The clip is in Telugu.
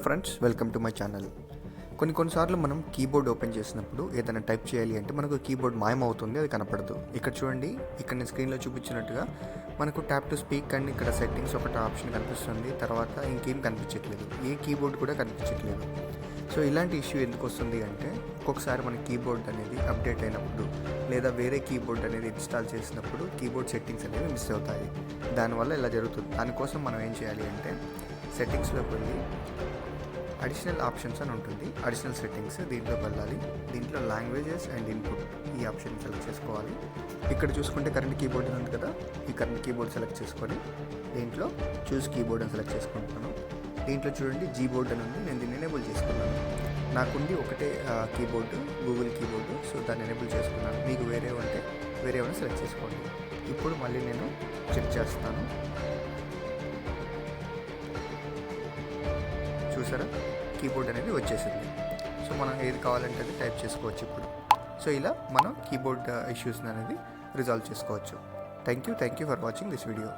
Friends, welcome to my channel. కొన్నిసార్లు మనం కీబోర్డ్ ఓపెన్ చేసినప్పుడు ఏదైనా టైప్ చేయాలి అంటే మనకు కీబోర్డ్ మాయమవుతుంది, అది కనపడదు. ఇక్కడ చూడండి, ఇక్కడ నేను స్క్రీన్లో చూపించినట్టుగా మనకు ట్యాప్ టు స్పీక్ అండ్ ఇక్కడ సెట్టింగ్స్ ఒకటి ఆప్షన్ కనిపిస్తుంది. తర్వాత ఇంకేం కనిపించట్లేదు, ఏ కీబోర్డ్ కూడా కనిపించట్లేదు. సో ఇలాంటి ఇష్యూ ఎందుకు వస్తుంది అంటే ఒక్కొక్కసారి మన కీబోర్డ్ అనేది అప్డేట్ అయినప్పుడు లేదా వేరే కీబోర్డ్ అనేది ఇన్స్టాల్ చేసినప్పుడు కీబోర్డ్ సెట్టింగ్స్ అనేవి మిస్ అవుతాయి. దానివల్ల ఇలా జరుగుతుంది. దానికోసం మనం ఏం చేయాలి అంటే సెట్టింగ్స్లోకి వెళ్ళి అడిషనల్ ఆప్షన్స్ అని ఉంటుంది, అడిషనల్ సెట్టింగ్స్, దీంట్లోకి వెళ్ళాలి. దీంట్లో లాంగ్వేజెస్ అండ్ ఇన్పుట్ ఈ ఆప్షన్ సెలెక్ట్ చేసుకోవాలి. ఇక్కడ చూసుకుంటే కరెంట్ కీబోర్డ్ ఉంది కదా, ఈ కరెంట్ కీబోర్డ్ సెలెక్ట్ చేసుకొని దీంట్లో చూస్ కీబోర్డ్ అని సెలెక్ట్ చేసుకుంటున్నాను. దీంట్లో చూడండి జీ బోర్డ్ అని ఉంది, నేను దీన్ని ఎనేబుల్ చేసుకున్నాను. నాకుంది ఒకటే కీబోర్డు, గూగుల్ కీబోర్డు, సో దాన్ని ఎనేబుల్ చేసుకున్నాను. మీకు వేరే ఉంటే వేరే ఏమైనా సెలెక్ట్ చేసుకోండి. ఇప్పుడు మళ్ళీ నేను చెక్ చేస్తాను. చూసారా, కీబోర్డ్ అనేది వచ్చేసింది. సో మనం ఏది కావాలంటే అది టైప్ చేసుకోవచ్చు ఇప్పుడు. సో ఇలా మనం కీబోర్డ్ ఇష్యూస్ అనేది రిజాల్వ్ చేసుకోవచ్చు. Thank you for watching this video.